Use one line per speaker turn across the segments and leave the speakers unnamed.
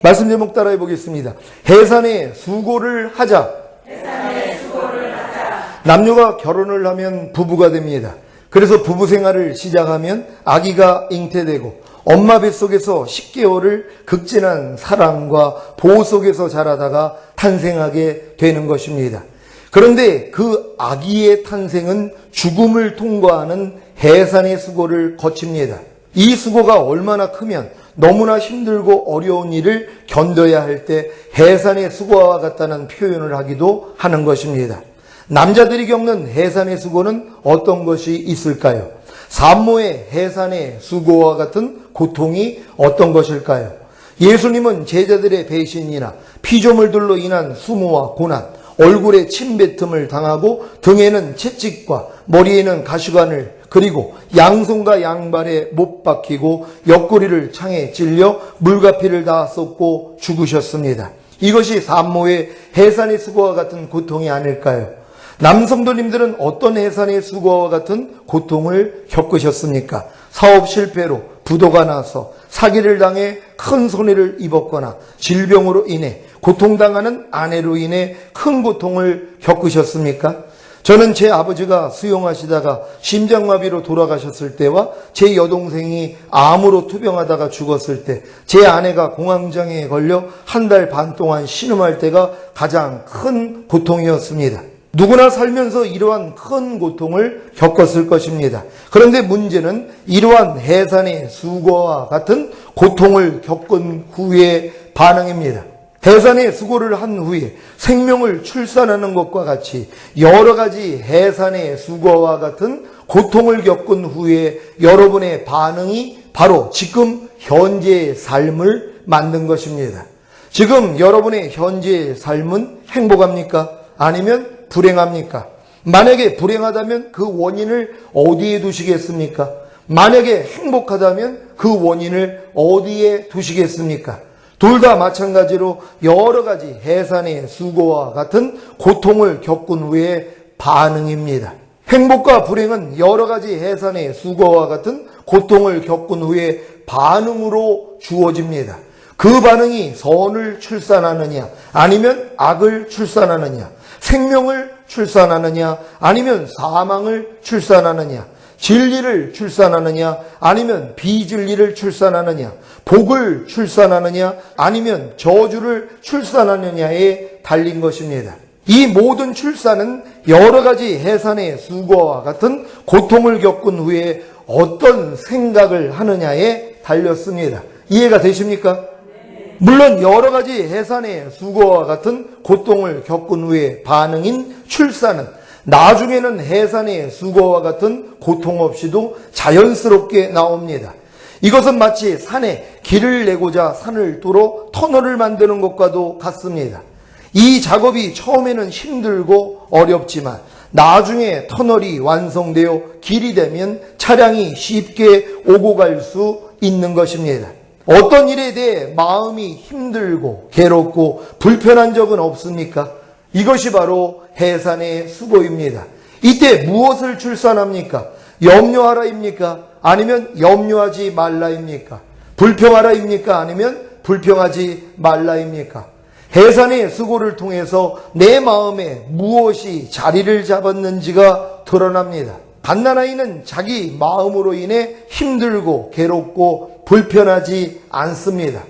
말씀 제목 따라해 보겠습니다. 해산의 수고를 하자. 남녀가 결혼을 하면 부부가 됩니다. 그래서 부부 생활을 시작하면 아기가 잉태되고 엄마 뱃속에서 10개월을 극진한 사랑과 보호 속에서 자라다가 탄생하게 되는 것입니다. 그런데 그 아기의 탄생은 죽음을 통과하는 해산의 수고를 거칩니다. 이 수고가 얼마나 크면 너무나 힘들고 어려운 일을 견뎌야 할 때 해산의 수고와 같다는 표현을 하기도 하는 것입니다. 남자들이 겪는 해산의 수고는 어떤 것이 있을까요? 산모의 해산의 수고와 같은 고통이 어떤 것일까요? 예수님은 제자들의 배신이나 피조물들로 인한 수모와 고난, 얼굴에 침뱉음을 당하고 등에는 채찍과 머리에는 가시관을, 그리고 양손과 양발에 못 박히고 옆구리를 창에 찔려 물가피를 다 쏟고 죽으셨습니다. 이것이 산모의 해산의 수고와 같은 고통이 아닐까요? 남성도님들은 어떤 해산의 수고와 같은 고통을 겪으셨습니까? 사업 실패로 부도가 나서 사기를 당해 큰 손해를 입었거나 질병으로 인해 고통당하는 아내로 인해 큰 고통을 겪으셨습니까? 저는 제 아버지가 수용하시다가 심장마비로 돌아가셨을 때와 제 여동생이 암으로 투병하다가 죽었을 때, 제 아내가 공황장애에 걸려 한 달 반 동안 신음할 때가 가장 큰 고통이었습니다. 누구나 살면서 이러한 큰 고통을 겪었을 것입니다. 그런데 문제는 이러한 해산의 수고와 같은 고통을 겪은 후의 반응입니다. 해산의 수고를 한 후에 생명을 출산하는 것과 같이 여러 가지 해산의 수고와 같은 고통을 겪은 후에 여러분의 반응이 바로 지금 현재의 삶을 만든 것입니다. 지금 여러분의 현재의 삶은 행복합니까? 아니면 불행합니까? 만약에 불행하다면 그 원인을 어디에 두시겠습니까? 만약에 행복하다면 그 원인을 어디에 두시겠습니까? 둘 다 마찬가지로 여러 가지 해산의 수고와 같은 고통을 겪은 후의 반응입니다. 행복과 불행은 여러 가지 해산의 수고와 같은 고통을 겪은 후에 반응으로 주어집니다. 그 반응이 선을 출산하느냐 아니면 악을 출산하느냐, 생명을 출산하느냐 아니면 사망을 출산하느냐, 진리를 출산하느냐 아니면 비진리를 출산하느냐, 복을 출산하느냐 아니면 저주를 출산하느냐에 달린 것입니다. 이 모든 출산은 여러 가지 해산의 수고와 같은 고통을 겪은 후에 어떤 생각을 하느냐에 달렸습니다. 이해가 되십니까? 물론 여러 가지 해산의 수고와 같은 고통을 겪은 후에 반응인 출산은 나중에는 해산의 수고와 같은 고통 없이도 자연스럽게 나옵니다. 이것은 마치 산에 길을 내고자 산을 뚫어 터널을 만드는 것과도 같습니다. 이 작업이 처음에는 힘들고 어렵지만 나중에 터널이 완성되어 길이 되면 차량이 쉽게 오고 갈 수 있는 것입니다. 어떤 일에 대해 마음이 힘들고 괴롭고 불편한 적은 없습니까? 이것이 바로 해산의 수고입니다. 이때 무엇을 출산합니까? 염려하라입니까? 아니면 염려하지 말라입니까? 불평하라입니까? 아니면 불평하지 말라입니까? 해산의 수고를 통해서 내 마음에 무엇이 자리를 잡았는지가 드러납니다. 갓난아이는 자기 마음으로 인해 힘들고 괴롭고 불편하지 않습니다.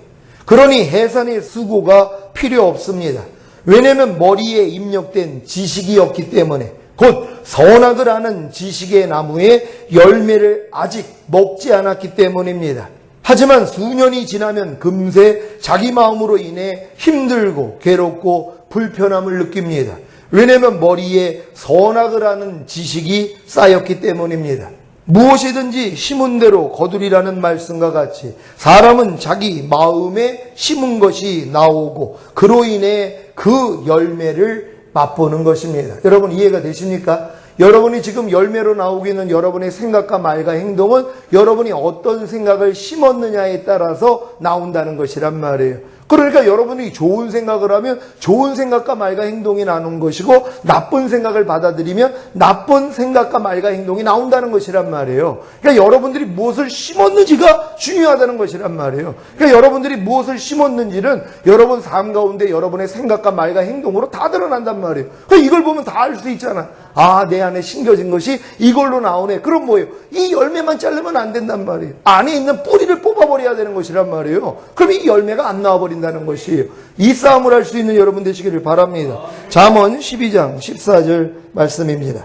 그러니 해산의 수고가 필요 없습니다. 왜냐하면 머리에 입력된 지식이 없기 때문에, 곧 선악을 아는 지식의 나무에 열매를 아직 먹지 않았기 때문입니다. 하지만 수년이 지나면 금세 자기 마음으로 인해 힘들고 괴롭고 불편함을 느낍니다. 왜냐하면 머리에 선악을 아는 지식이 쌓였기 때문입니다. 무엇이든지 심은 대로 거두리라는 말씀과 같이 사람은 자기 마음에 심은 것이 나오고 그로 인해 그 열매를 맛보는 것입니다. 여러분 이해가 되십니까? 여러분이 지금 열매로 나오고 있는 여러분의 생각과 말과 행동은 여러분이 어떤 생각을 심었느냐에 따라서 나온다는 것이란 말이에요. 그러니까 여러분이 좋은 생각을 하면 좋은 생각과 말과 행동이 나오는 것이고, 나쁜 생각을 받아들이면 나쁜 생각과 말과 행동이 나온다는 것이란 말이에요. 그러니까 여러분들이 무엇을 심었는지가 중요하다는 것이란 말이에요. 그러니까 여러분들이 무엇을 심었는지는 여러분 삶 가운데 여러분의 생각과 말과 행동으로 다 드러난단 말이에요. 그러니까 이걸 보면 다 알 수 있잖아. 아, 내 안에 심겨진 것이 이걸로 나오네. 그럼 뭐예요? 이 열매만 자르면 안 된단 말이에요. 안에 있는 뿌리를 뽑아버려야 되는 것이란 말이에요. 그럼 이 열매가 안 나와버린다는 것이에요. 이 싸움을 할 수 있는 여러분 되시기를 바랍니다. 잠언 12장 14절 말씀입니다.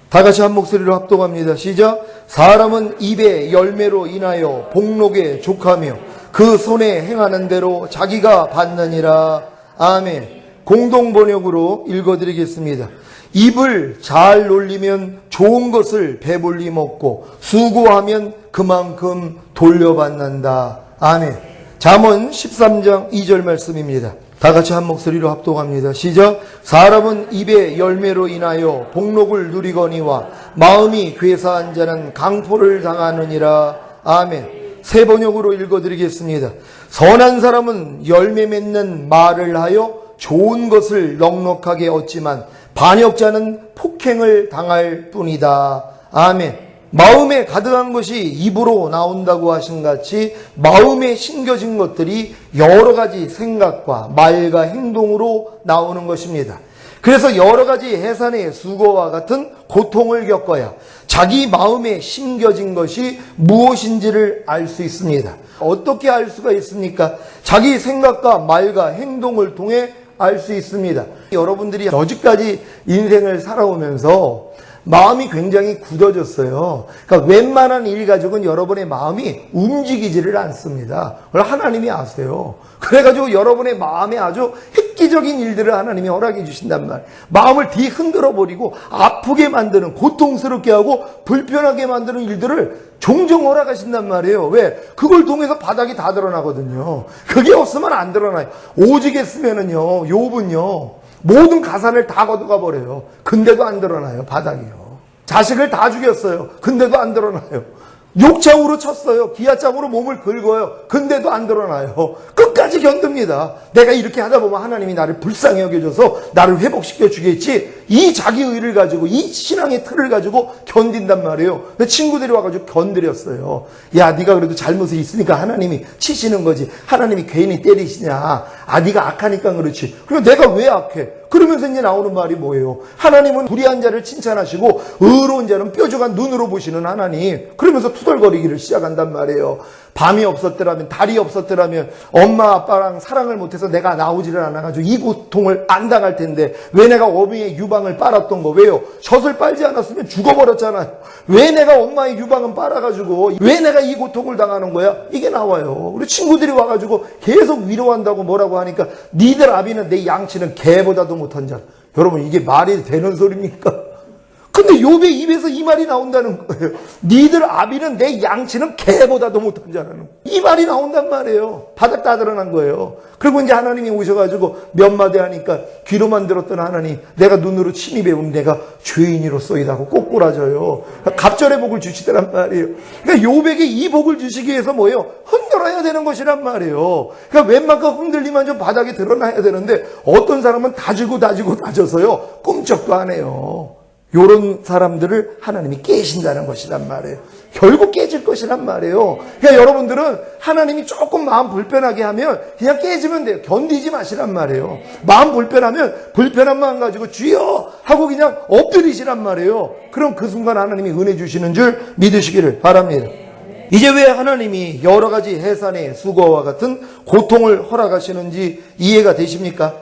다 같이 한 목소리로 합독합니다. 시작. 사람은 입의 열매로 인하여 복록에 족하며 그 손에 행하는 대로 자기가 받느니라. 아멘. 공동 번역으로 읽어드리겠습니다. 입을 잘 놀리면 좋은 것을 배불리 먹고 수고하면 그만큼 돌려받는다. 아멘. 잠언 13장 2절 말씀입니다. 다 같이 한 목소리로 합독합니다. 시작. 사람은 입의 열매로 인하여 복록을 누리거니와 마음이 괴사한 자는 강포를 당하느니라. 아멘. 새 번역으로 읽어드리겠습니다. 선한 사람은 열매 맺는 말을 하여 좋은 것을 넉넉하게 얻지만 반역자는 폭행을 당할 뿐이다. 아멘. 마음에 가득한 것이 입으로 나온다고 하신 같이 마음에 심겨진 것들이 여러 가지 생각과 말과 행동으로 나오는 것입니다. 그래서 여러 가지 해산의 수고와 같은 고통을 겪어야 자기 마음에 심겨진 것이 무엇인지를 알 수 있습니다. 어떻게 알 수가 있습니까? 자기 생각과 말과 행동을 통해 알 수 있습니다. 여러분들이 여지까지 인생을 살아오면서 마음이 굉장히 굳어졌어요. 그러니까 웬만한 일 가지고는 여러분의 마음이 움직이지를 않습니다. 그걸 하나님이 아세요. 그래가지고 여러분의 마음에 아주 획기적인 일들을 하나님이 허락해 주신단 말이에요. 마음을 뒤흔들어 버리고 아프게 만드는, 고통스럽게 하고 불편하게 만드는 일들을 종종 허락하신단 말이에요. 왜? 그걸 통해서 바닥이 다 드러나거든요. 그게 없으면 안 드러나요. 오직 했으면은요, 욥은요, 모든 가산을 다 걷어가 버려요. 근데도 안 드러나요. 바닥이요. 자식을 다 죽였어요. 근데도 안 드러나요. 욕창으로 쳤어요. 기아장으로 몸을 긁어요. 근데도 안 드러나요. 끝까지 견딥니다. 내가 이렇게 하다 보면 하나님이 나를 불쌍히 여겨줘서 나를 회복시켜 주겠지. 이 자기의를 가지고, 이 신앙의 틀을 가지고 견딘단 말이에요. 친구들이 와가지고 견드렸어요. 야, 네가 그래도 잘못이 있으니까 하나님이 치시는 거지. 하나님이 괜히 때리시냐. 아, 네가 악하니까 그렇지. 그럼 내가 왜 악해? 그러면서 이제 나오는 말이 뭐예요? 하나님은 불의한 자를 칭찬하시고 의로운 자는 뾰족한 눈으로 보시는 하나님. 그러면서 투덜거리기를 시작한단 말이에요. 밤이 없었더라면, 달이 없었더라면 엄마 아빠랑 사랑을 못해서 내가 나오지를 않아가지고 이 고통을 안 당할 텐데 왜 내가 어미의 유방을 빨았던 거? 왜요? 젖을 빨지 않았으면 죽어버렸잖아요. 왜 내가 엄마의 유방은 빨아가지고 왜 내가 이 고통을 당하는 거야? 이게 나와요. 우리 친구들이 와가지고 계속 위로한다고 뭐라고 하니까 니들 아비는 내 양치는 개보다도 못한 자. 여러분, 이게 말이 되는 소리입니까? 근데 욥의 입에서 이 말이 나온다는 거예요. 니들 아비는 내 양치는 개보다도 못한 자라는 거예요. 이 말이 나온단 말이에요. 바닥 다 드러난 거예요. 그리고 이제 하나님이 오셔가지고 몇 마디 하니까 귀로만 들었던 하나님, 내가 눈으로 침이 배우면 내가 죄인이로소이다 하고 꼬꾸라져요. 갑절의 복을 주시더란 말이에요. 그러니까 욥에게 이 복을 주시기 위해서 뭐예요? 흔들어야 되는 것이란 말이에요. 그러니까 웬만큼 흔들리면 좀 바닥에 드러나야 되는데 어떤 사람은 다져서요 꿈쩍도 안 해요. 요런 사람들을 하나님이 깨신다는 것이란 말이에요. 결국 깨질 것이란 말이에요. 그러니까 여러분들은 하나님이 조금 마음 불편하게 하면 그냥 깨지면 돼요. 견디지 마시란 말이에요. 마음 불편하면 불편한 마음 가지고 주여 하고 그냥 엎드리시란 말이에요. 그럼 그 순간 하나님이 은혜 주시는 줄 믿으시기를 바랍니다. 이제 왜 하나님이 여러 가지 해산의 수고와 같은 고통을 허락하시는지 이해가 되십니까?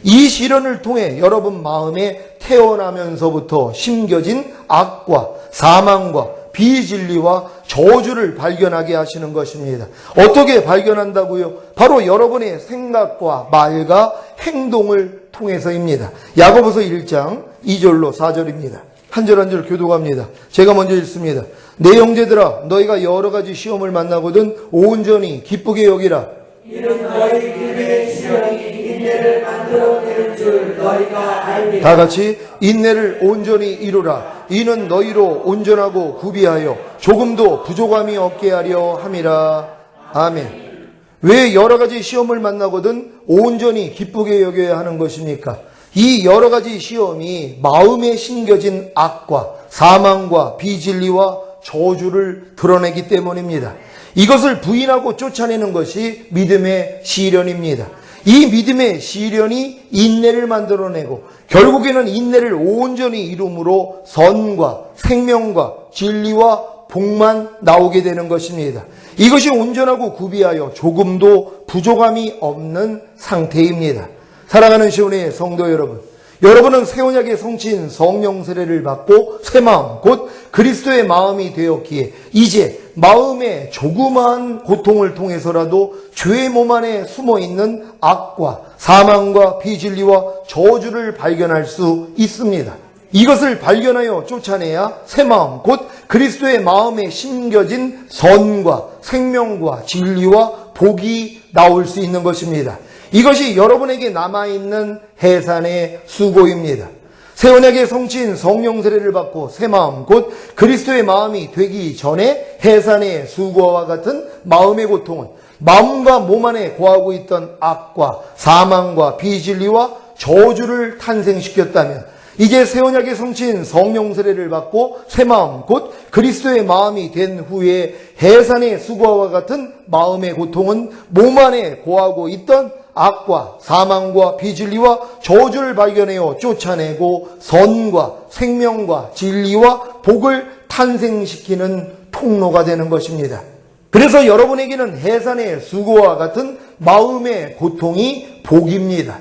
이 시련을 통해 여러분 마음에 태어나면서부터 심겨진 악과 사망과 비진리와 저주를 발견하게 하시는 것입니다. 어떻게 발견한다고요? 바로 여러분의 생각과 말과 행동을 통해서입니다. 야고보서 1장 2절로 4절입니다. 한 절 한 절 교독합니다. 제가 먼저 읽습니다. 내 형제들아, 너희가 여러 가지 시험을 만나거든 온전히 기쁘게 여기라.
이는 너희 기름의 시련이 인내를 만들어내는 줄 너희가 알미라.
다 같이 인내를 온전히 이루라. 이는 너희로 온전하고 구비하여 조금도 부족함이 없게 하려 함이라. 아멘. 왜 여러 가지 시험을 만나거든 온전히 기쁘게 여겨야 하는 것입니까? 이 여러 가지 시험이 마음에 심겨진 악과 사망과 비진리와 저주를 드러내기 때문입니다. 이것을 부인하고 쫓아내는 것이 믿음의 시련입니다. 이 믿음의 시련이 인내를 만들어내고 결국에는 인내를 온전히 이룸으로 선과 생명과 진리와 복만 나오게 되는 것입니다. 이것이 온전하고 구비하여 조금도 부족함이 없는 상태입니다. 사랑하는 시온의 성도 여러분, 여러분은 새 언약의 성취인 성령 세례를 받고 새 마음 곧 그리스도의 마음이 되었기에 이제 마음의 조그마한 고통을 통해서라도 죄의 몸 안에 숨어있는 악과 사망과 비진리와 저주를 발견할 수 있습니다. 이것을 발견하여 쫓아내야 새 마음 곧 그리스도의 마음에 심겨진 선과 생명과 진리와 복이 나올 수 있는 것입니다. 이것이 여러분에게 남아있는 해산의 수고입니다. 새 언약의 성취인 성령 세례를 받고 새 마음 곧 그리스도의 마음이 되기 전에 해산의 수고와 같은 마음의 고통은 마음과 몸 안에 고하고 있던 악과 사망과 비진리와 저주를 탄생시켰다면 이제 새 언약의 성취인 성령 세례를 받고 새 마음 곧 그리스도의 마음이 된 후에 해산의 수고와 같은 마음의 고통은 몸 안에 고하고 있던 악과 사망과 비진리와 저주를 발견하여 쫓아내고 선과 생명과 진리와 복을 탄생시키는 통로가 되는 것입니다. 그래서 여러분에게는 해산의 수고와 같은 마음의 고통이 복입니다.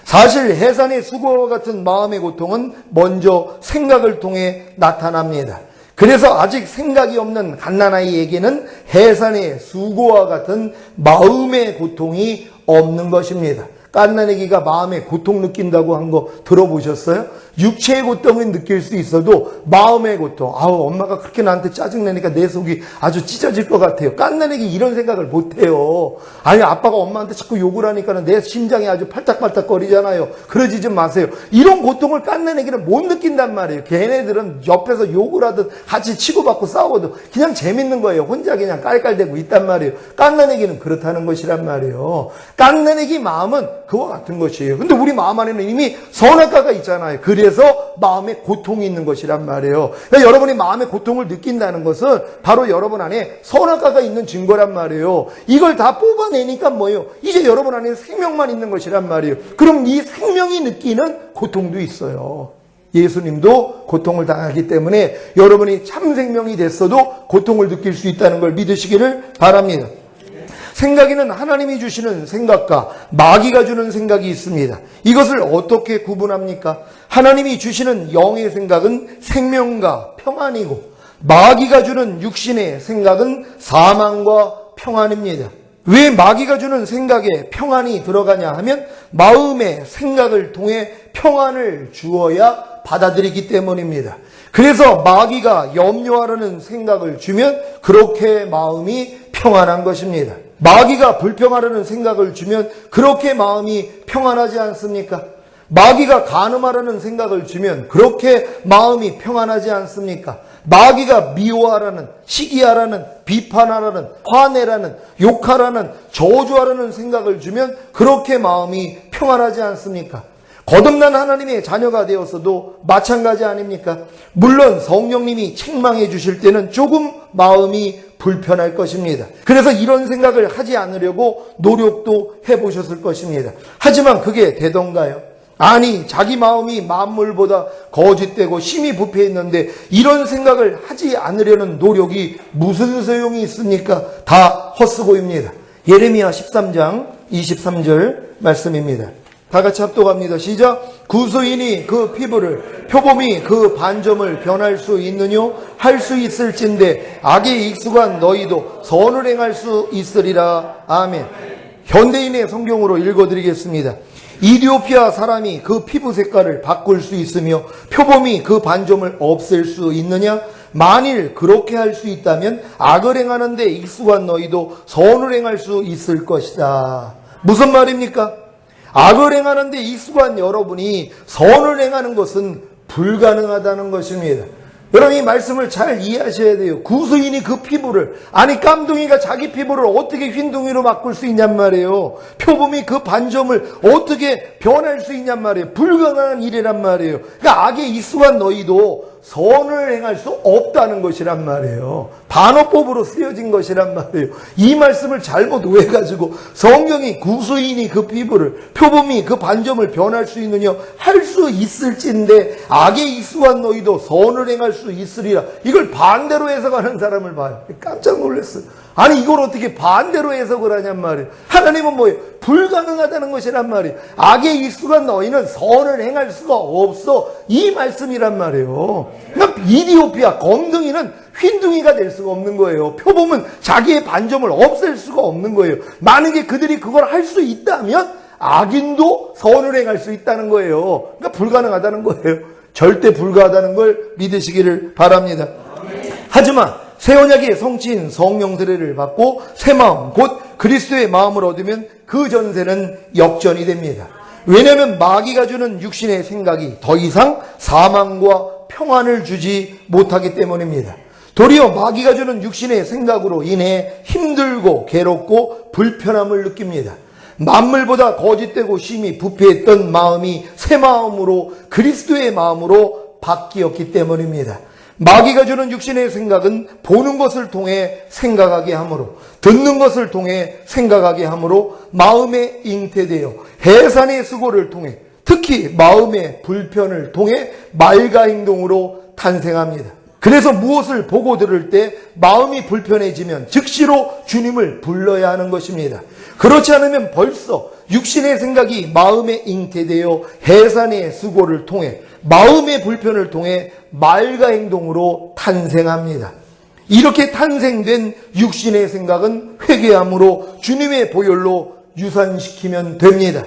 사실 해산의 수고와 같은 마음의 고통은 먼저 생각을 통해 나타납니다. 그래서 아직 생각이 없는 갓난아이에게는 해산의 수고와 같은 마음의 고통이 없는 것입니다. 갓난아기가 마음에 고통 느낀다고 한 거 들어보셨어요? 육체의 고통은 느낄 수 있어도 마음의 고통, 아우 엄마가 그렇게 나한테 짜증내니까 내 속이 아주 찢어질 것 같아요. 갓난아기 이런 생각을 못해요. 아니 아빠가 엄마한테 자꾸 욕을 하니까 내 심장이 아주 팔딱팔딱 거리잖아요. 그러지 좀 마세요. 이런 고통을 갓난아기는 못 느낀단 말이에요. 걔네들은 옆에서 욕을 하든 같이 치고받고 싸워도 그냥 재밌는 거예요. 혼자 그냥 깔깔대고 있단 말이에요. 갓난아기는 그렇다는 것이란 말이에요. 갓난아기 마음은 그와 같은 것이에요. 근데 우리 마음 안에는 이미 선악과가 있잖아요. 그래서 마음에 고통이 있는 것이란 말이에요. 그러니까 여러분이 마음에 고통을 느낀다는 것은 바로 여러분 안에 선악과가 있는 증거란 말이에요. 이걸 다 뽑아내니까 뭐예요? 이제 여러분 안에 생명만 있는 것이란 말이에요. 그럼 이 생명이 느끼는 고통도 있어요. 예수님도 고통을 당하기 때문에 여러분이 참 생명이 됐어도 고통을 느낄 수 있다는 걸 믿으시기를 바랍니다. 생각에는 하나님이 주시는 생각과 마귀가 주는 생각이 있습니다. 이것을 어떻게 구분합니까? 하나님이 주시는 영의 생각은 생명과 평안이고 마귀가 주는 육신의 생각은 사망과 평안입니다. 왜 마귀가 주는 생각에 평안이 들어가냐 하면 마음의 생각을 통해 평안을 주어야 받아들이기 때문입니다. 그래서 마귀가 염려하라는 생각을 주면 그렇게 마음이 평안한 것입니다. 마귀가 불평하라는 생각을 주면 그렇게 마음이 평안하지 않습니까? 마귀가 간음하라는 생각을 주면 그렇게 마음이 평안하지 않습니까? 마귀가 미워하라는, 시기하라는, 비판하라는, 화내라는, 욕하라는, 저주하라는 생각을 주면 그렇게 마음이 평안하지 않습니까? 거듭난 하나님의 자녀가 되었어도 마찬가지 아닙니까? 물론 성령님이 책망해 주실 때는 조금 마음이 불편할 것입니다. 그래서 이런 생각을 하지 않으려고 노력도 해보셨을 것입니다. 하지만 그게 되던가요? 아니, 자기 마음이 만물보다 거짓되고 심히 부패 있는데 이런 생각을 하지 않으려는 노력이 무슨 소용이 있습니까? 다 헛수고입니다. 예레미야 13장 23절 말씀입니다. 다 같이 합독합니다. 시작. 구수인이 그 피부를, 표범이 그 반점을 변할 수 있느뇨? 할 수 있을진데 악에 익숙한 너희도 선을 행할 수 있으리라. 아멘. 현대인의 성경으로 읽어드리겠습니다. 이디오피아 사람이 그 피부 색깔을 바꿀 수 있으며 표범이 그 반점을 없앨 수 있느냐? 만일 그렇게 할 수 있다면 악을 행하는 데 익숙한 너희도 선을 행할 수 있을 것이다. 무슨 말입니까? 악을 행하는 데 익숙한 여러분이 선을 행하는 것은 불가능하다는 것입니다. 여러분 이 말씀을 잘 이해하셔야 돼요. 구수인이 그 피부를, 아니 깜둥이가 자기 피부를 어떻게 흰둥이로 바꿀 수 있냔 말이에요. 표범이 그 반점을 어떻게 변할 수 있냔 말이에요. 불가능한 일이란 말이에요. 그러니까 악에 익숙한 너희도 선을 행할 수 없다는 것이란 말이에요. 반어법으로 쓰여진 것이란 말이에요. 이 말씀을 잘못 오해가지고 성경이 구수인이 그 피부를, 표범이 그 반점을 변할 수 있느냐, 할 수 있을진데 악에 익숙한 너희도 선을 행할 수 있으리라. 이걸 반대로 해석하는 사람을 봐요. 깜짝 놀랐어요. 아니 이걸 어떻게 반대로 해석을 하냔 말이에요. 하나님은 뭐예요? 불가능하다는 것이란 말이에요. 악에 익숙한 너희는 선을 행할 수가 없어. 이 말씀이란 말이에요. 그러니까 이디오피아 검둥이는 흰둥이가 될 수가 없는 거예요. 표범은 자기의 반점을 없앨 수가 없는 거예요. 만약에 그들이 그걸 할 수 있다면 악인도 선을 행할 수 있다는 거예요. 그러니까 불가능하다는 거예요. 절대 불가하다는 걸 믿으시기를 바랍니다. 하지만 새 언약의 성취인 성령 세례를 받고 새 마음 곧 그리스도의 마음을 얻으면 그 전세는 역전이 됩니다. 왜냐하면 마귀가 주는 육신의 생각이 더 이상 사망과 평안을 주지 못하기 때문입니다. 도리어 마귀가 주는 육신의 생각으로 인해 힘들고 괴롭고 불편함을 느낍니다. 만물보다 거짓되고 심히 부패했던 마음이 새 마음으로 그리스도의 마음으로 바뀌었기 때문입니다. 마귀가 주는 육신의 생각은 보는 것을 통해 생각하게 하므로, 듣는 것을 통해 생각하게 하므로 마음에 잉태되어 해산의 수고를 통해, 특히 마음의 불편을 통해 말과 행동으로 탄생합니다. 그래서 무엇을 보고 들을 때 마음이 불편해지면 즉시로 주님을 불러야 하는 것입니다. 그렇지 않으면 벌써 육신의 생각이 마음에 잉태되어 해산의 수고를 통해 마음의 불편을 통해 말과 행동으로 탄생합니다. 이렇게 탄생된 육신의 생각은 회개함으로 주님의 보혈로 유산시키면 됩니다.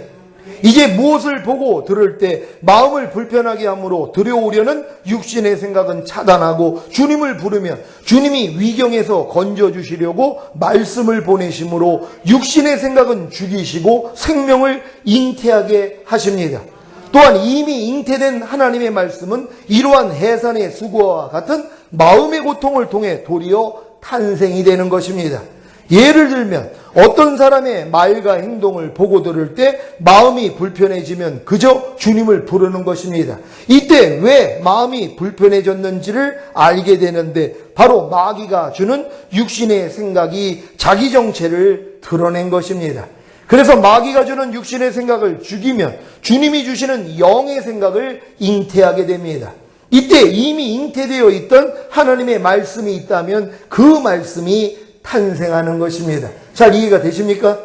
이제 무엇을 보고 들을 때 마음을 불편하게 함으로 들여오려는 육신의 생각은 차단하고 주님을 부르면 주님이 위경에서 건져주시려고 말씀을 보내심으로 육신의 생각은 죽이시고 생명을 잉태하게 하십니다. 또한 이미 잉태된 하나님의 말씀은 이러한 해산의 수고와 같은 마음의 고통을 통해 도리어 탄생이 되는 것입니다. 예를 들면 어떤 사람의 말과 행동을 보고 들을 때 마음이 불편해지면 그저 주님을 부르는 것입니다. 이때 왜 마음이 불편해졌는지를 알게 되는데 바로 마귀가 주는 육신의 생각이 자기 정체를 드러낸 것입니다. 그래서 마귀가 주는 육신의 생각을 죽이면 주님이 주시는 영의 생각을 잉태하게 됩니다. 이때 이미 잉태되어 있던 하나님의 말씀이 있다면 그 말씀이 탄생하는 것입니다. 잘 이해가 되십니까?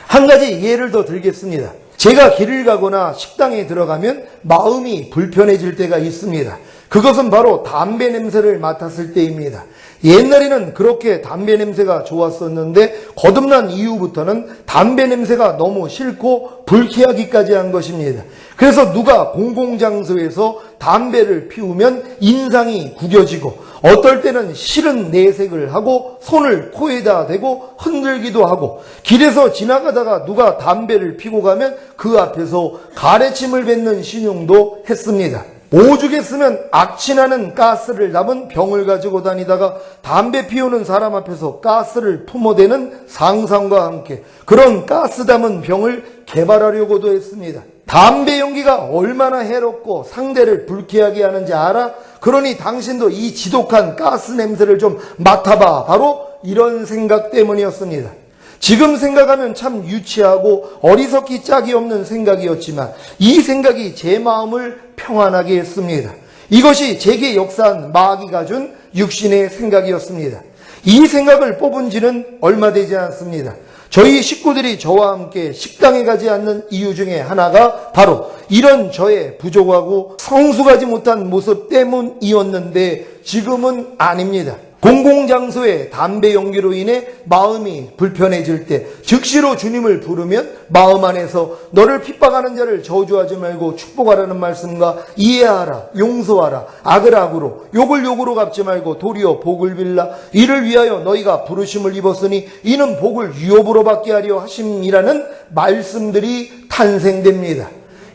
한 가지 예를 더 들겠습니다. 제가 길을 가거나 식당에 들어가면 마음이 불편해질 때가 있습니다. 그것은 바로 담배 냄새를 맡았을 때입니다. 옛날에는 그렇게 담배 냄새가 좋았었는데 거듭난 이후부터는 담배 냄새가 너무 싫고 불쾌하기까지 한 것입니다. 그래서 누가 공공장소에서 담배를 피우면 인상이 구겨지고 어떨 때는 싫은 내색을 하고 손을 코에다 대고 흔들기도 하고 길에서 지나가다가 누가 담배를 피고 가면 그 앞에서 가래침을 뱉는 신용도 했습니다. 오죽 했으면 악취나는 가스를 담은 병을 가지고 다니다가 담배 피우는 사람 앞에서 가스를 품어대는 상상과 함께 그런 가스 담은 병을 개발하려고도 했습니다. 담배 연기가 얼마나 해롭고 상대를 불쾌하게 하는지 알아? 그러니 당신도 이 지독한 가스 냄새를 좀 맡아봐. 바로 이런 생각 때문이었습니다. 지금 생각하면 참 유치하고 어리석기 짝이 없는 생각이었지만 이 생각이 제 마음을 평안하게 했습니다. 이것이 제게 역사한 마귀가 준 육신의 생각이었습니다. 이 생각을 뽑은 지는 얼마 되지 않습니다. 저희 식구들이 저와 함께 식당에 가지 않는 이유 중에 하나가 바로 이런 저의 부족하고 성숙하지 못한 모습 때문이었는데 지금은 아닙니다. 공공장소에 담배 연기로 인해 마음이 불편해질 때 즉시로 주님을 부르면 마음 안에서 너를 핍박하는 자를 저주하지 말고 축복하라는 말씀과 이해하라, 용서하라, 악을 악으로, 욕을 욕으로 갚지 말고 도리어 복을 빌라. 이를 위하여 너희가 부르심을 입었으니 이는 복을 유업으로 받게 하려 하심이라는 말씀들이 탄생됩니다.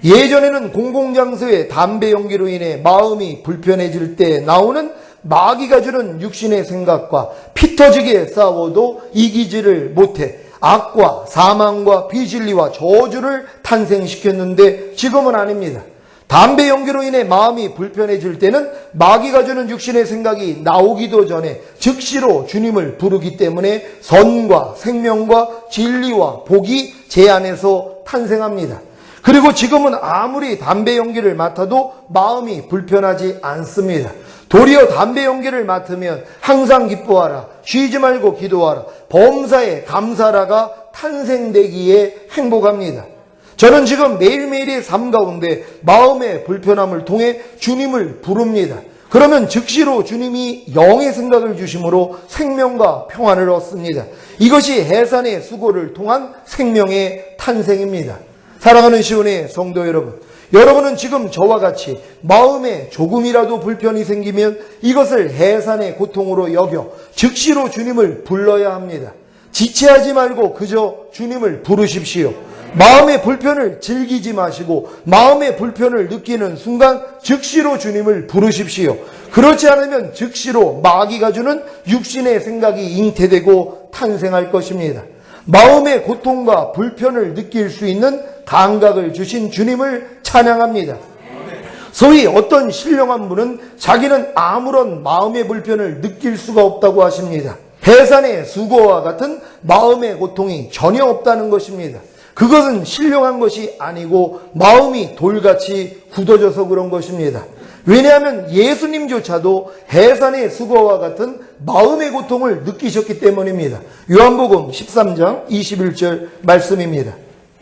예전에는 공공장소에 담배 연기로 인해 마음이 불편해질 때 나오는 마귀가 주는 육신의 생각과 피 터지게 싸워도 이기지를 못해 악과 사망과 비진리와 저주를 탄생시켰는데 지금은 아닙니다. 담배 연기로 인해 마음이 불편해질 때는 마귀가 주는 육신의 생각이 나오기도 전에 즉시로 주님을 부르기 때문에 선과 생명과 진리와 복이 제 안에서 탄생합니다. 그리고 지금은 아무리 담배 연기를 맡아도 마음이 불편하지 않습니다. 도리어 담배 연기를 맡으면 항상 기뻐하라, 쉬지 말고 기도하라, 범사에 감사라가 탄생되기에 행복합니다. 저는 지금 매일매일의 삶 가운데 마음의 불편함을 통해 주님을 부릅니다. 그러면 즉시로 주님이 영의 생각을 주심으로 생명과 평안을 얻습니다. 이것이 해산의 수고를 통한 생명의 탄생입니다. 사랑하는 시온의 성도 여러분, 여러분은 지금 저와 같이 마음에 조금이라도 불편이 생기면 이것을 해산의 고통으로 여겨 즉시로 주님을 불러야 합니다. 지체하지 말고 그저 주님을 부르십시오. 마음의 불편을 즐기지 마시고 마음의 불편을 느끼는 순간 즉시로 주님을 부르십시오. 그렇지 않으면 즉시로 마귀가 주는 육신의 생각이 잉태되고 탄생할 것입니다. 마음의 고통과 불편을 느낄 수 있는 감각을 주신 주님을 찬양합니다. 소위 어떤 신령한 분은 자기는 아무런 마음의 불편을 느낄 수가 없다고 하십니다. 해산의 수고와 같은 마음의 고통이 전혀 없다는 것입니다. 그것은 신령한 것이 아니고 마음이 돌같이 굳어져서 그런 것입니다. 왜냐하면 예수님조차도 해산의 수고와 같은 마음의 고통을 느끼셨기 때문입니다. 요한복음 13장 21절 말씀입니다.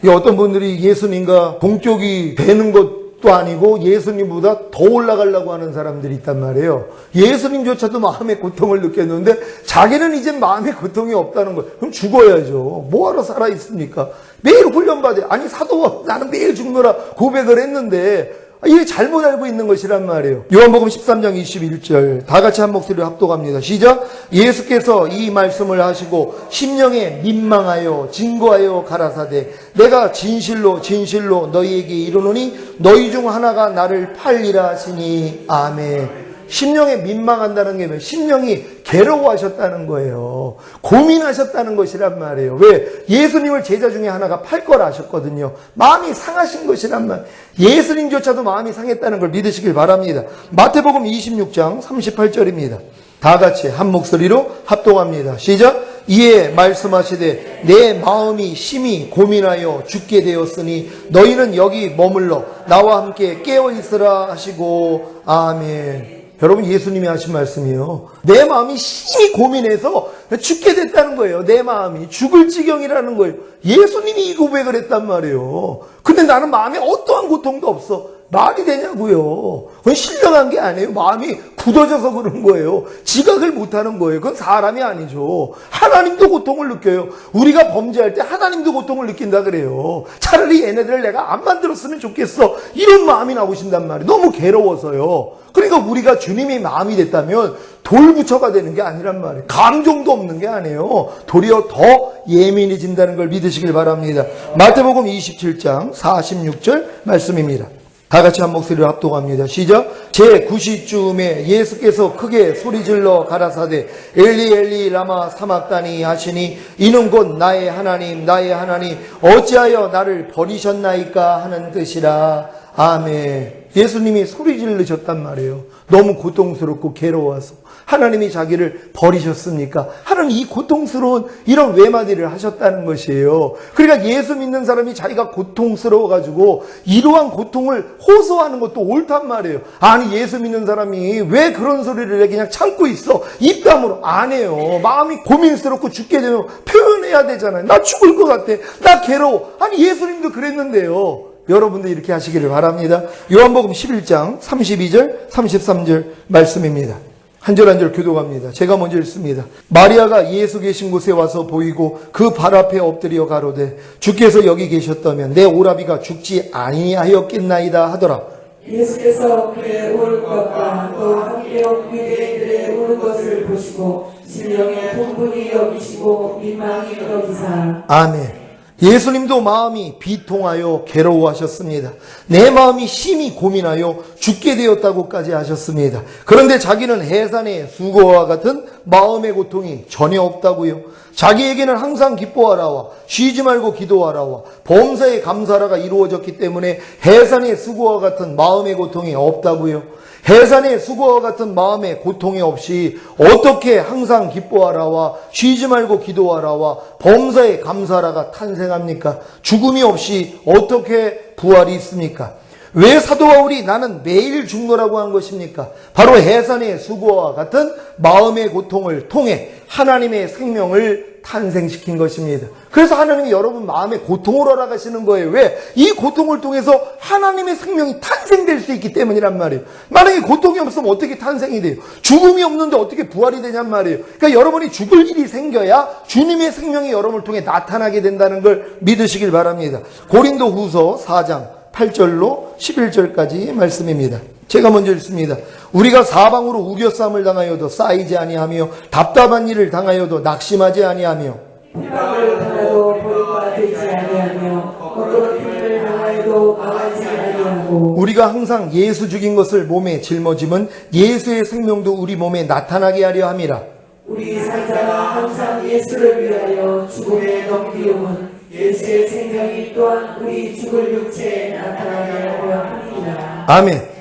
어떤 분들이 예수님과 동격이 되는 것도 아니고 예수님보다 더 올라가려고 하는 사람들이 있단 말이에요. 예수님조차도 마음의 고통을 느꼈는데 자기는 이제 마음의 고통이 없다는 거예요. 그럼 죽어야죠. 뭐하러 살아있습니까? 매일 훈련받아요. 아니 사도 나는 매일 죽노라 고백을 했는데 이게 잘못 알고 있는 것이란 말이에요. 요한복음 13장 21절 다 같이 한 목소리로 합독합니다. 시작. 예수께서 이 말씀을 하시고 심령에 민망하여 증거하여 가라사대 내가 진실로 진실로 너희에게 이르노니 너희 중 하나가 나를 팔리라 하시니 아멘. 심령에 민망한다는 게 심령이 괴로워하셨다는 거예요. 고민하셨다는 것이란 말이에요. 왜? 예수님을 제자 중에 하나가 팔 거라 하셨거든요. 마음이 상하신 것이란 말. 예수님조차도 마음이 상했다는 걸 믿으시길 바랍니다. 마태복음 26장 38절입니다. 다 같이 한 목소리로 합동합니다. 시작. 이에 말씀하시되 내 마음이 심히 고민하여 죽게 되었으니 너희는 여기 머물러 나와 함께 깨어 있으라 하시고 아멘. 여러분 예수님이 하신 말씀이요. 내 마음이 심히 고민해서 죽게 됐다는 거예요. 내 마음이 죽을 지경이라는 거예요. 예수님이 이 고백을 했단 말이에요. 근데 나는 마음에 어떠한 고통도 없어. 말이 되냐고요. 그건 신령한 게 아니에요. 마음이 굳어져서 그런 거예요. 지각을 못하는 거예요. 그건 사람이 아니죠. 하나님도 고통을 느껴요. 우리가 범죄할 때 하나님도 고통을 느낀다 그래요. 차라리 얘네들을 내가 안 만들었으면 좋겠어. 이런 마음이 나오신단 말이에요. 너무 괴로워서요. 그러니까 우리가 주님이 마음이 됐다면 돌부처가 되는 게 아니란 말이에요. 감정도 없는 게 아니에요. 도리어 더 예민해진다는 걸 믿으시길 바랍니다. 마태복음 27장 46절 말씀입니다. 다 같이 한 목소리로 합독합니다. 시작. 제9시쯤에 예수께서 크게 소리질러 가라사대 엘리 엘리 라마 사막다니 하시니 이는 곧 나의 하나님 나의 하나님 어찌하여 나를 버리셨나이까 하는 뜻이라. 아멘. 예수님이 소리 지르셨단 말이에요. 너무 고통스럽고 괴로워서. 하나님이 자기를 버리셨습니까? 하나님 이 고통스러운 이런 외마디를 하셨다는 것이에요. 그러니까 예수 믿는 사람이 자기가 고통스러워가지고 이러한 고통을 호소하는 것도 옳단 말이에요. 아니 예수 믿는 사람이 왜 그런 소리를 해 그냥 참고 있어? 입담으로 안 해요. 마음이 고민스럽고 죽게 되면 표현해야 되잖아요. 나 죽을 것 같아. 나 괴로워. 아니 예수님도 그랬는데요. 여러분도 이렇게 하시기를 바랍니다. 요한복음 11장 32절 33절 말씀입니다. 한 절 한 절 교독합니다. 제가 먼저 읽습니다. 마리아가 예수 계신 곳에 와서 보이고 그 발 앞에 엎드려 가로되 주께서 여기 계셨다면 내 오라비가 죽지 아니하였겠나이다 하더라.
예수께서 그의 올 것과 또 함께 온 유대인들의 오는 것을 보시고 심령에 동분히 여기시고 민망히 여기사
아멘. 예수님도 마음이 비통하여 괴로워하셨습니다. 내 마음이 심히 고민하여 죽게 되었다고까지 하셨습니다. 그런데 자기는 해산의 수고와 같은 마음의 고통이 전혀 없다고요. 자기에게는 항상 기뻐하라와 쉬지 말고 기도하라와 범사에 감사라가 이루어졌기 때문에 해산의 수고와 같은 마음의 고통이 없다고요. 해산의 수고와 같은 마음의 고통이 없이 어떻게 항상 기뻐하라와 쉬지 말고 기도하라와 범사에 감사라가 탄생합니까? 죽음이 없이 어떻게 부활이 있습니까? 왜 사도 바울이 나는 매일 죽노라고 한 것입니까? 바로 해산의 수고와 같은 마음의 고통을 통해 하나님의 생명을 탄생시킨 것입니다. 그래서 하나님이 여러분 마음에 고통을 허락하시는 거예요. 왜? 이 고통을 통해서 하나님의 생명이 탄생될 수 있기 때문이란 말이에요. 만약에 고통이 없으면 어떻게 탄생이 돼요? 죽음이 없는데 어떻게 부활이 되냔 말이에요. 그러니까 여러분이 죽을 일이 생겨야 주님의 생명이 여러분을 통해 나타나게 된다는 걸 믿으시길 바랍니다. 고린도 후서 4장 8절로 11절까지 말씀입니다. 제가 먼저 읽습니다. 우리가 사방으로 우겨싸움을 당하여도 쌓이지 아니하며 답답한 일을 당하여도 낙심하지 아니하며
핍박을 당하여도 버림받지 아니하며 어떤 일을 당하여도 망하지 아니하고
우리가 항상 예수 죽인 것을 몸에 짊어짐은 예수의 생명도 우리 몸에 나타나게 하려 함이라.
우리 산자가 항상 예수를 위하여 죽음에 넘기움은 예수의 생명이 또한 우리 죽을 육체에 나타나게 하려 합니다.
아멘.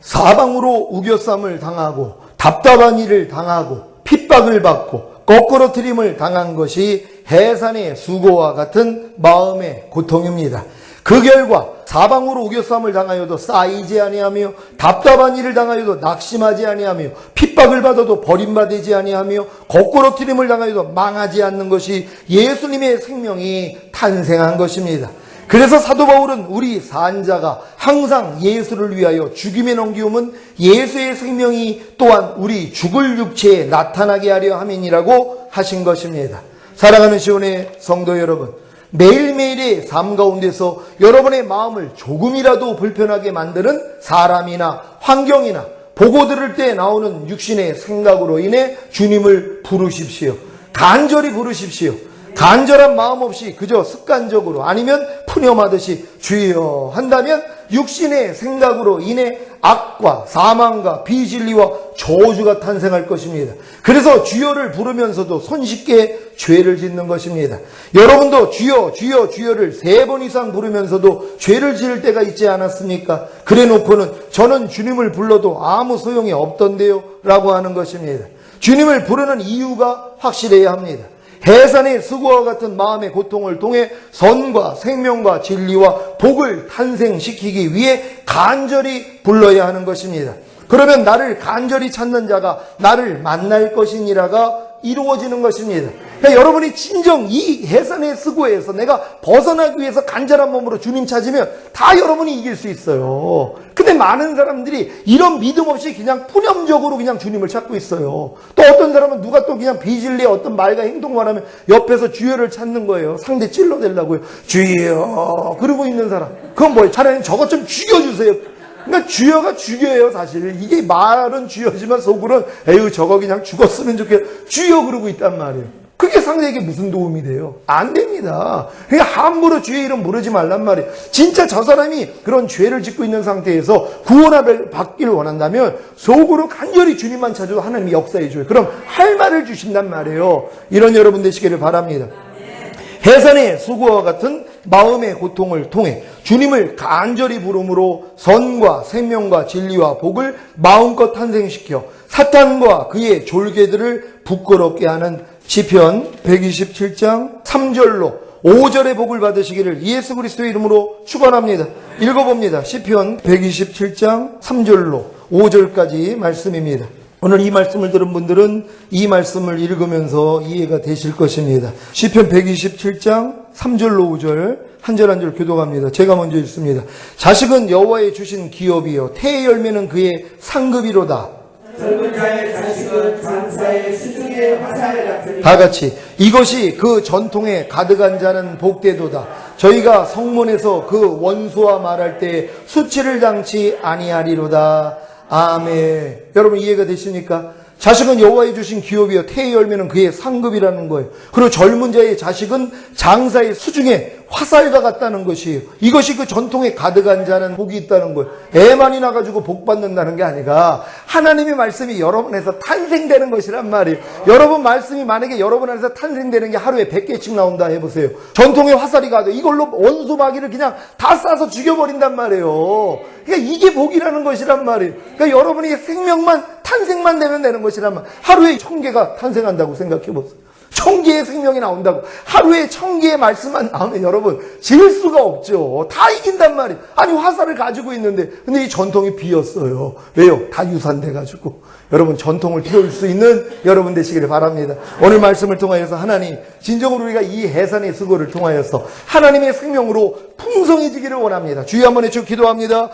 사방으로 우겨싸움을 당하고 답답한 일을 당하고 핍박을 받고 거꾸러뜨림을 당한 것이 해산의 수고와 같은 마음의 고통입니다. 그 결과 사방으로 우겨싸움을 당하여도 쌓이지 아니하며 답답한 일을 당하여도 낙심하지 아니하며 핍박을 받아도 버림받지 아니하며 거꾸러뜨림을 당하여도 망하지 않는 것이 예수님의 생명이 탄생한 것입니다. 그래서 사도 바울은 우리 산자가 항상 예수를 위하여 죽임에 넘기움은 예수의 생명이 또한 우리 죽을 육체에 나타나게 하려 함이니라고 하신 것입니다. 사랑하는 시온의 성도 여러분, 매일매일의 삶 가운데서 여러분의 마음을 조금이라도 불편하게 만드는 사람이나 환경이나 보고 들을 때 나오는 육신의 생각으로 인해 주님을 부르십시오. 간절히 부르십시오. 간절한 마음 없이 그저 습관적으로 아니면 푸념하듯이 주여 한다면 육신의 생각으로 인해 악과 사망과 비진리와 저주가 탄생할 것입니다. 그래서 주여를 부르면서도 손쉽게 죄를 짓는 것입니다. 여러분도 주여 주여 주여를 3번 이상 부르면서도 죄를 지을 때가 있지 않았습니까? 그래 놓고는 저는 주님을 불러도 아무 소용이 없던데요 라고 하는 것입니다. 주님을 부르는 이유가 확실해야 합니다. 해산의 수고와 같은 마음의 고통을 통해 선과 생명과 진리와 복을 탄생시키기 위해 간절히 불러야 하는 것입니다. 그러면 나를 간절히 찾는 자가 나를 만날 것이니라가 이루어지는 것입니다. 그러니까 여러분이 진정 이 해산의 수고에서 내가 벗어나기 위해서 간절한 몸으로 주님 찾으면 다 여러분이 이길 수 있어요. 근데 많은 사람들이 이런 믿음 없이 그냥 푸념적으로 그냥 주님을 찾고 있어요. 또 어떤 사람은 누가 또 그냥 비질리에 어떤 말과 행동만 하면 옆에서 주여를 찾는 거예요. 상대 찔러대려고요. 주여 그러고 있는 사람. 그건 뭐예요? 차라리 저것 좀 죽여주세요. 그러니까 주여가 죽여요 사실. 이게 말은 주여지만 속으로는 에휴 저거 그냥 죽었으면 좋겠어. 주여 그러고 있단 말이에요. 그게 상대에게 무슨 도움이 돼요? 안 됩니다. 그러니까 함부로 주의 이름 부르지 말란 말이에요. 진짜 저 사람이 그런 죄를 짓고 있는 상태에서 구원을 받기를 원한다면 속으로 간절히 주님만 찾아도 하나님이 역사해 줘요. 그럼 할 말을 주신단 말이에요. 이런 여러분 되시기를 바랍니다. 해산의 수고와 같은 마음의 고통을 통해 주님을 간절히 부름으로 선과 생명과 진리와 복을 마음껏 탄생시켜 사탄과 그의 졸개들을 부끄럽게 하는 시편 127장 3절로 5절의 복을 받으시기를 예수 그리스도의 이름으로 축원합니다. 읽어봅니다. 시편 127장 3절로 5절까지 말씀입니다. 오늘 이 말씀을 들은 분들은 이 말씀을 읽으면서 이해가 되실 것입니다. 시편 127장 3절로 5절 한 절 한 절 교독합니다. 제가 먼저 읽습니다. 자식은 여호와의 주신 기업이요 태의 열매는 그의 상급이로다.
젊은 자의 자식은 장사의 수중의 화살 같으니
다 같이 이것이 그 전통에 가득한 자는 복되도다. 저희가 성문에서 그 원수와 말할 때 수치를 당치 아니하리로다. 아멘. 여러분 이해가 되십니까? 자식은 여호와의 주신 기업이요 태의 열매는 그의 상급이라는 거예요. 그리고 젊은 자의 자식은 장사의 수중에 화살과 같다는 것이에요. 이것이 그 전통에 가득한 자는 복이 있다는 거예요. 애 많이 나가지고 복 받는다는 게 아니라 하나님의 말씀이 여러분 안에서 탄생되는 것이란 말이에요. 여러분 말씀이 만약에 여러분 안에서 탄생되는 게 하루에 100개씩 나온다 해보세요. 전통의 화살이 가도 이걸로 원수 마귀를 그냥 다 쏴서 죽여버린단 말이에요. 그러니까 이게 복이라는 것이란 말이에요. 그러니까 여러분이 생명만 탄생만 되면 되는 것이란 말이에요. 하루에 1000개가 탄생한다고 생각해 보세요. 1000개의 생명이 나온다고. 하루에 1000개의 말씀만 나오면 여러분 질 수가 없죠. 다 이긴단 말이에요. 아니 화살을 가지고 있는데 근데 이 전통이 비었어요. 왜요? 다 유산돼 가지고. 여러분 전통을 피울 수 있는 여러분 되시기를 바랍니다. 오늘 말씀을 통하여서 하나님 진정으로 우리가 이 해산의 수고를 통하여서 하나님의 생명으로 풍성해지기를 원합니다. 주여 한번 외쳐 기도합니다.